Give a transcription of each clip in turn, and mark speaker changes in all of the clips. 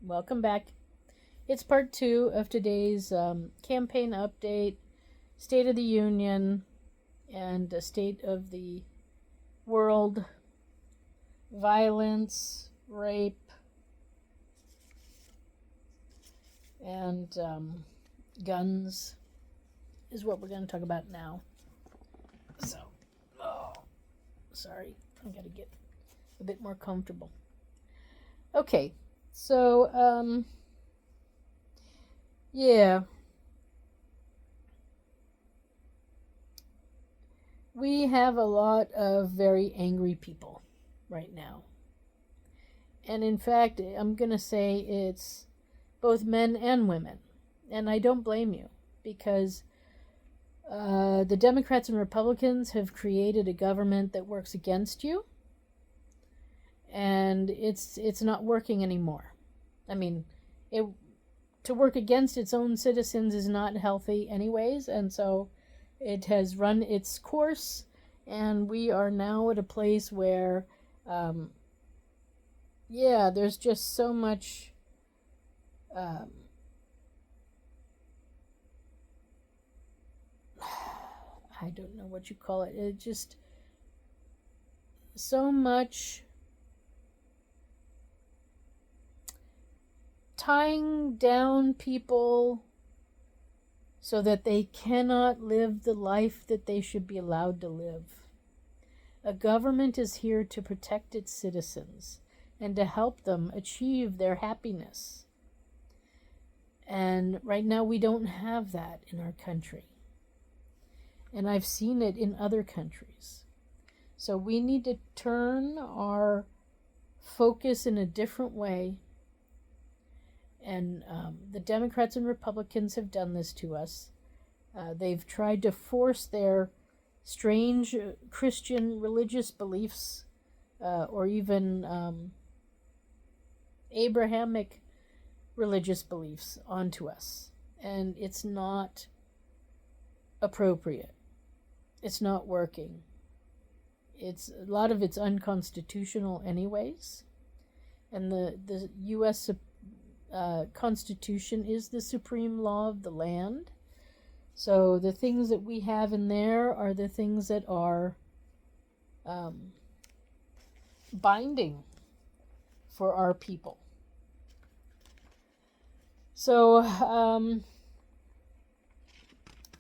Speaker 1: Welcome back. It's part two of today's campaign update, State of the Union, and State of the World. Violence, rape, and guns is what we're going to talk about now. So, sorry, I got to get a bit more comfortable. Okay, so, yeah. We have a lot of very angry people right now. And in fact, I'm going to say it's both men and women. And I don't blame you because the Democrats and Republicans have created a government that works against you. And it's not working anymore. I mean, to work against its own citizens is not healthy anyways, and so it has run its course, and we are now at a place where, there's just so much I don't know what you call it. It just so much tying down people so that they cannot live the life that they should be allowed to live. A government is here to protect its citizens and to help them achieve their happiness. And right now we don't have that in our country. And I've seen it in other countries. So we need to turn our focus in a different way. And the Democrats and Republicans have done this to us. They've tried to force their strange Christian religious beliefs or even Abrahamic religious beliefs onto us. And it's not appropriate. It's not working. A lot of it's unconstitutional anyways. And the U.S. Constitution is the supreme law of the land. So the things that we have in there are the things that are binding for our people. So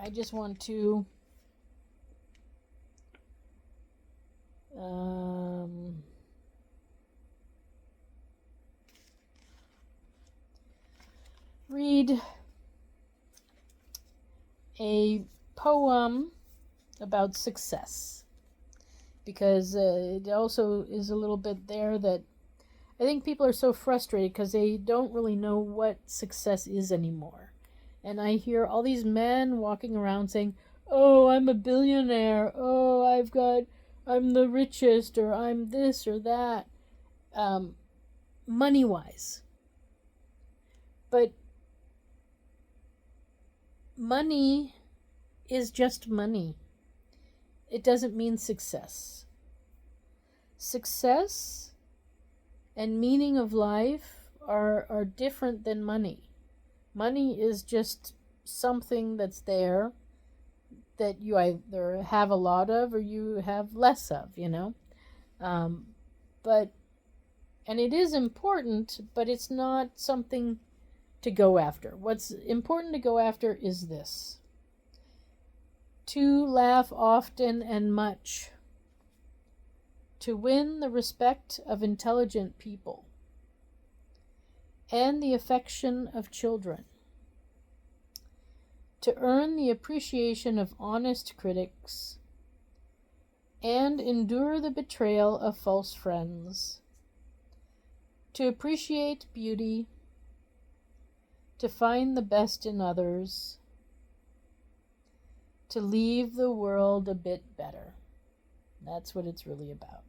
Speaker 1: I just want to read a poem about success, because it also is a little bit there that I think people are so frustrated because they don't really know what success is anymore. And I hear all these men walking around saying, "Oh, I'm a billionaire. Oh, I'm the richest, or I'm this or that," money-wise. But money is just money. It doesn't mean success. Success and meaning of life are different than money. Money is just something that's there that you either have a lot of or you have less of, and it is important, but it's not something to go after. What's important to go after is this: to laugh often and much, to win the respect of intelligent people and the affection of children, to earn the appreciation of honest critics and endure the betrayal of false friends, to appreciate beauty, to find the best in others, to leave the world a bit better. That's what it's really about.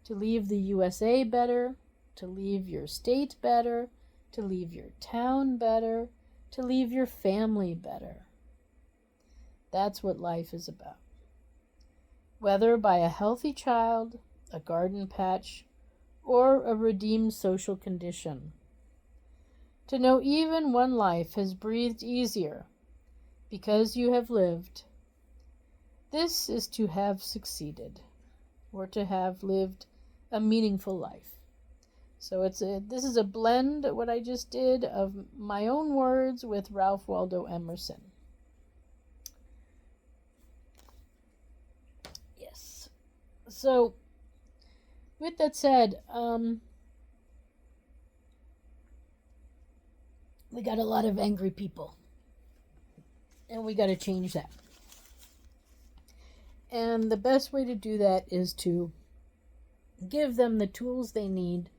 Speaker 1: To leave the USA better, to leave your state better, to leave your town better, to leave your family better. That's what life is about. Whether by a healthy child, a garden patch, or a redeemed social condition, to know even one life has breathed easier because you have lived. This is to have succeeded, or to have lived a meaningful life. So this is a blend, what I just did, of my own words with Ralph Waldo Emerson. Yes. So, with that said, we got a lot of angry people, and we got to change that. And the best way to do that is to give them the tools they need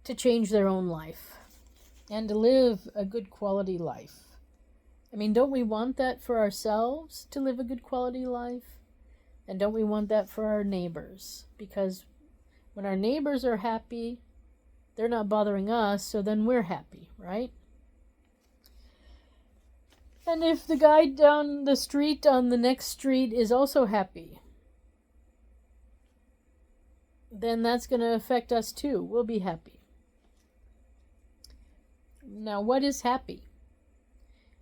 Speaker 1: to change their own life and to live a good quality life. I mean, don't we want that for ourselves, to live a good quality life? And don't we want that for our neighbors? Because when our neighbors are happy, they're not bothering us, so then we're happy, right? And if the guy down the street on the next street is also happy, then that's going to affect us too. We'll be happy. Now, what is happy?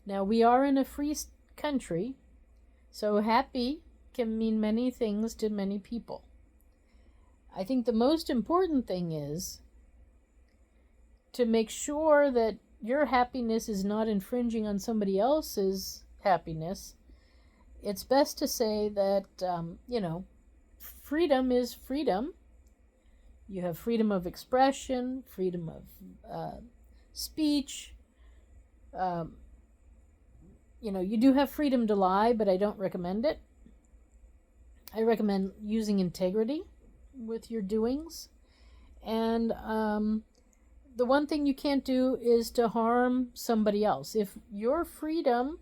Speaker 1: Now, we are in a free country, so happy can mean many things to many people. I think the most important thing is to make sure that your happiness is not infringing on somebody else's happiness. It's best to say that, freedom is freedom. You have freedom of expression, freedom of speech. You do have freedom to lie, but I don't recommend it. I recommend using integrity with your doings. And the one thing you can't do is to harm somebody else. If your freedom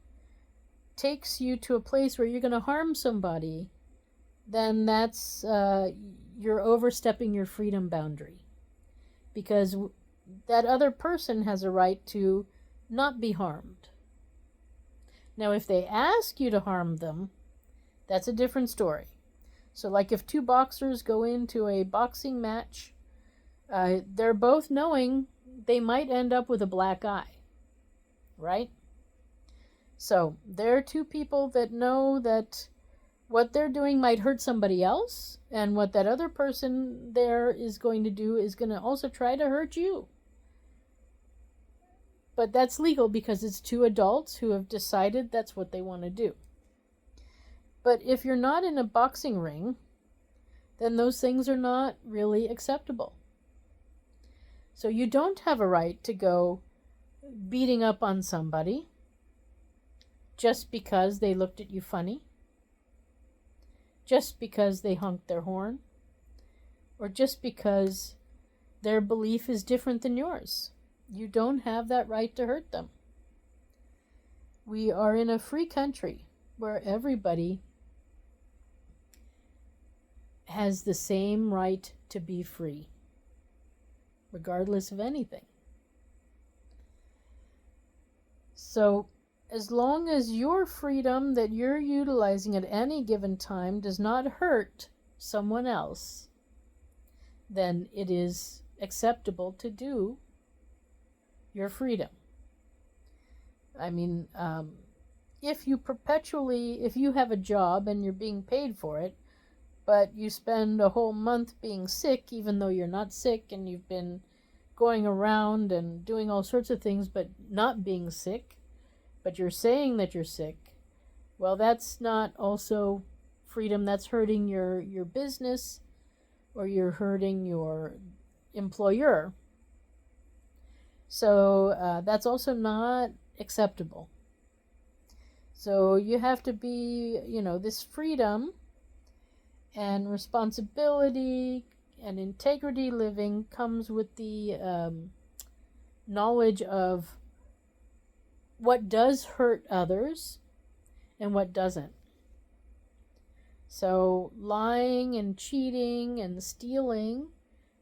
Speaker 1: takes you to a place where you're going to harm somebody, then that's you're overstepping your freedom boundary. Because that other person has a right to not be harmed. Now, if they ask you to harm them, that's a different story. So, like if two boxers go into a boxing match, they're both knowing they might end up with a black eye, right? So, there are two people that know that what they're doing might hurt somebody else, and what that other person there is going to do is going to also try to hurt you. But that's legal because it's two adults who have decided that's what they want to do. But if you're not in a boxing ring, then those things are not really acceptable. So you don't have a right to go beating up on somebody just because they looked at you funny, just because they honked their horn, or just because their belief is different than yours. You don't have that right to hurt them. We are in a free country where everybody has the same right to be free, regardless of anything. So, as long as your freedom that you're utilizing at any given time does not hurt someone else, then it is acceptable to do your freedom. I mean, if you have a job and you're being paid for it, but you spend a whole month being sick, even though you're not sick, and you've been going around and doing all sorts of things, but not being sick, but you're saying that you're sick, well, that's not also freedom. That's hurting your business, or you're hurting your employer. So that's also not acceptable. So you have to be, this freedom and responsibility and integrity living comes with the knowledge of what does hurt others and what doesn't. So lying and cheating and stealing,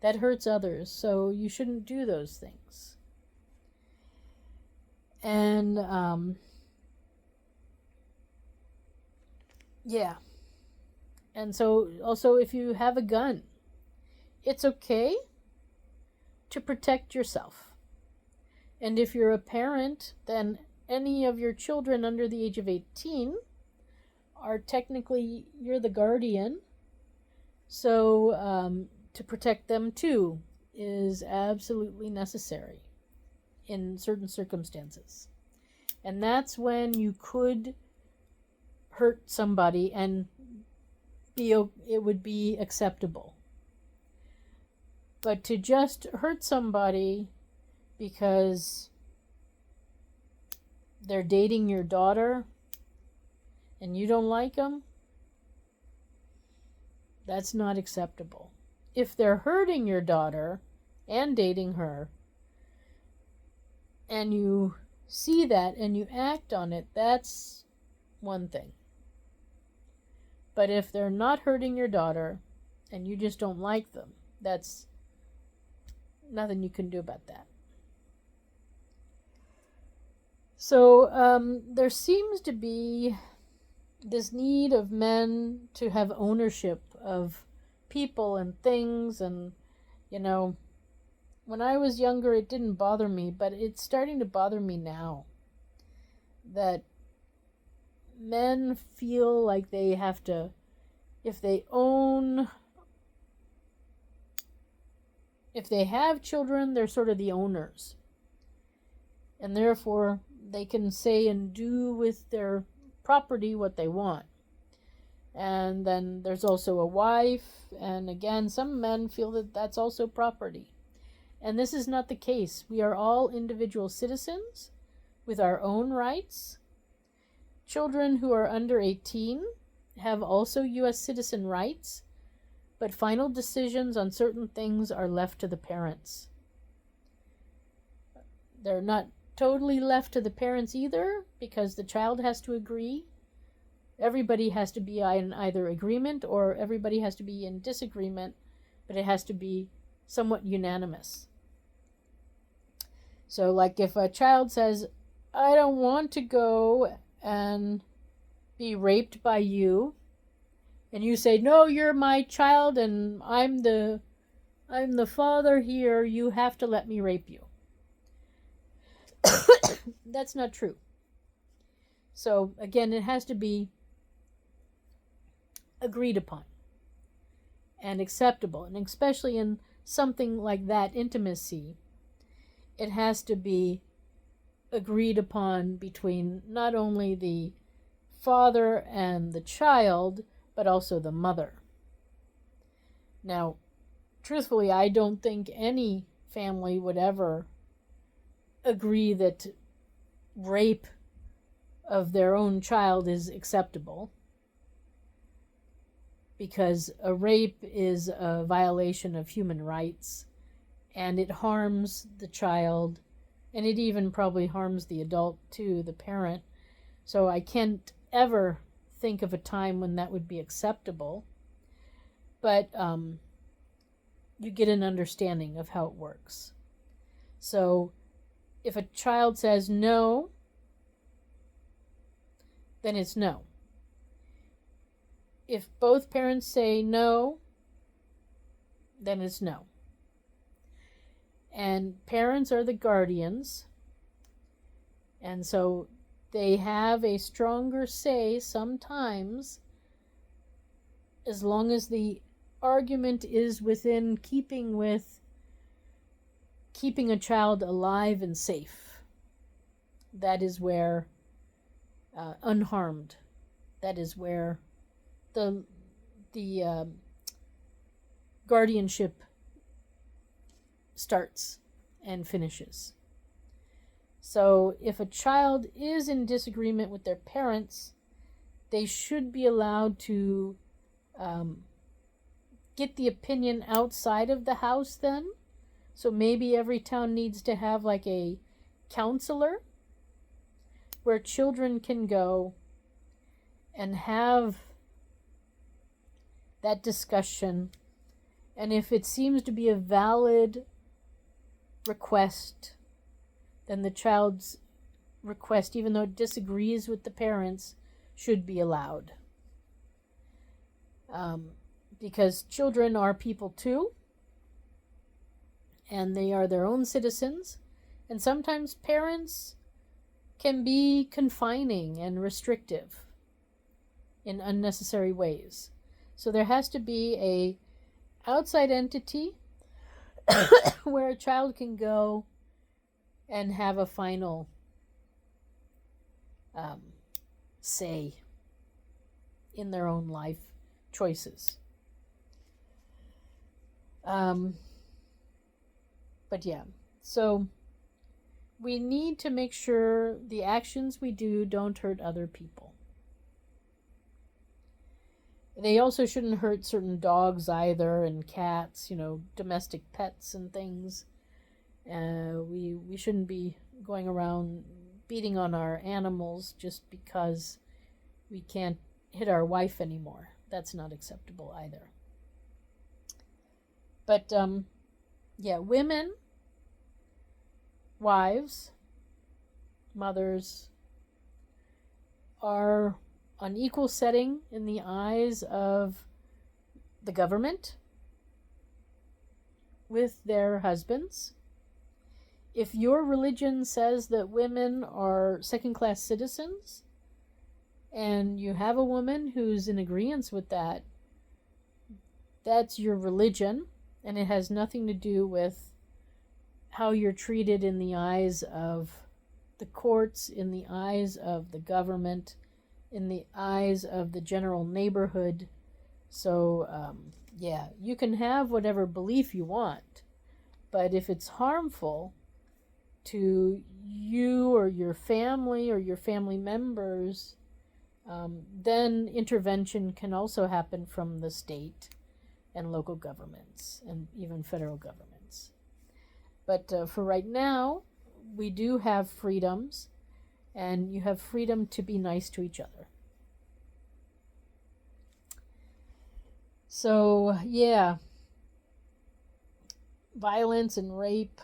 Speaker 1: that hurts others. So you shouldn't do those things. And yeah. And so also if you have a gun, it's okay to protect yourself. And if you're a parent, then any of your children under the age of 18 are technically, you're the guardian. So to protect them too is absolutely necessary in certain circumstances. And that's when you could hurt somebody and it would be acceptable. But to just hurt somebody because they're dating your daughter and you don't like them, that's not acceptable. If they're hurting your daughter and dating her, and you see that and you act on it, that's one thing. But if they're not hurting your daughter and you just don't like them, that's nothing you can do about that. So there seems to be this need of men to have ownership of people and things. And, when I was younger, it didn't bother me, but it's starting to bother me now that men feel like they have to, if they have children, they're sort of the owners. And therefore, they can say and do with their property what they want. And then there's also a wife. And again, some men feel that that's also property. And this is not the case. We are all individual citizens with our own rights. Children who are under 18 have also U.S. citizen rights, but final decisions on certain things are left to the parents. They're not totally left to the parents either, because the child has to agree. Everybody has to be in either agreement or everybody has to be in disagreement, but it has to be somewhat unanimous. So like if a child says, I don't want to go and be raped by you, and you say, no, you're my child and I'm the father here, you have to let me rape you. That's not true. So again, it has to be agreed upon and acceptable. And especially in something like that, intimacy, it has to be agreed upon between not only the father and the child, but also the mother. Now, truthfully, I don't think any family would ever agree that rape of their own child is acceptable, because a rape is a violation of human rights and it harms the child, and it even probably harms the adult too, the parent. So I can't ever think of a time when that would be acceptable, but you get an understanding of how it works. So if a child says no, then it's no. If both parents say no, then it's no. And parents are the guardians, and so they have a stronger say sometimes, as long as the argument is within keeping with keeping a child alive and safe. That is where unharmed. That is where the guardianship starts and finishes. So if a child is in disagreement with their parents, they should be allowed to get the opinion outside of the house then. So maybe every town needs to have like a counselor where children can go and have that discussion. And if it seems to be a valid request, then the child's request, even though it disagrees with the parents, should be allowed. Because children are people too, and they are their own citizens, And sometimes parents can be confining and restrictive in unnecessary ways. So there has to be a outside entity where a child can go and have a final say in their own life choices. But yeah, so we need to make sure the actions we do don't hurt other people. They also shouldn't hurt certain dogs either, and cats, domestic pets and things. We shouldn't be going around beating on our animals just because we can't hit our wife anymore. That's not acceptable either. But yeah, women, wives, mothers are on equal setting in the eyes of the government with their husbands. If your religion says that women are second-class citizens, and you have a woman who's in agreement with that, that's your religion, and it has nothing to do with how you're treated in the eyes of the courts, in the eyes of the government, in the eyes of the general neighborhood. So, yeah, you can have whatever belief you want, but if it's harmful to you or your family members, then intervention can also happen from the state and local governments and even federal governments. But for right now, we do have freedoms, and you have freedom to be nice to each other. So, yeah, violence and rape,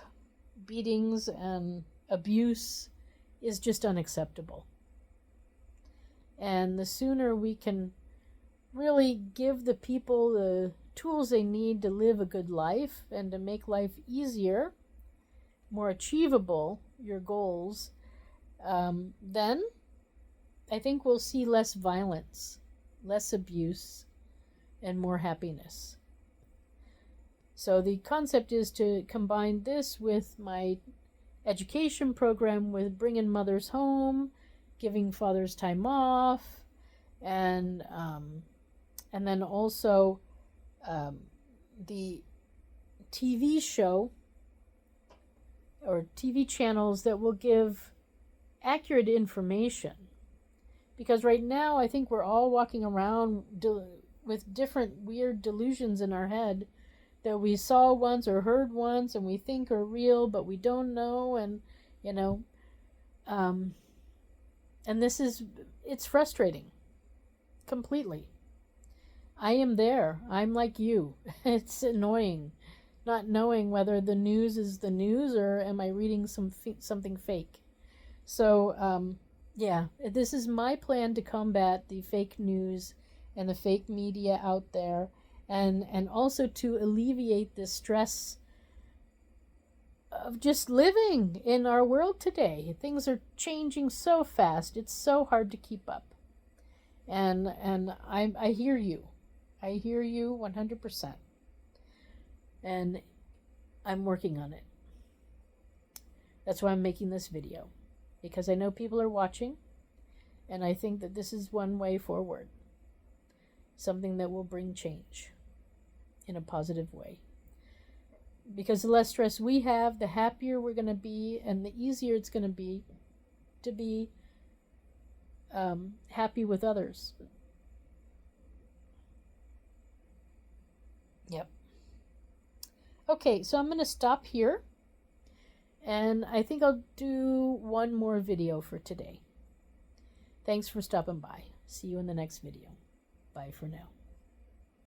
Speaker 1: beatings and abuse is just unacceptable. And the sooner we can really give the people the tools they need to live a good life and to make life easier, more achievable, your goals, then I think we'll see less violence, less abuse, and more happiness. So the concept is to combine this with my education program with bringing mothers home, giving fathers time off, and then also the TV show or TV channels that will give accurate information. Because right now I think we're all walking around with different weird delusions in our head that we saw once or heard once and we think are real, but we don't know, and and it's frustrating completely. I am there. I'm like you. It's annoying not knowing whether the news is the news or am I reading something fake. So yeah, this is my plan to combat the fake news and the fake media out there, and also to alleviate the stress of just living in our world today. Things are changing so fast. It's so hard to keep up. And I hear you. I hear you 100%. And I'm working on it. That's why I'm making this video. Because I know people are watching. And I think that this is one way forward. Something that will bring change in a positive way. Because the less stress we have, the happier we're going to be, and the easier it's going to be happy with others. Yep. Okay, so I'm going to stop here. And I think I'll do one more video for today. Thanks for stopping by. See you in the next video. Bye for now.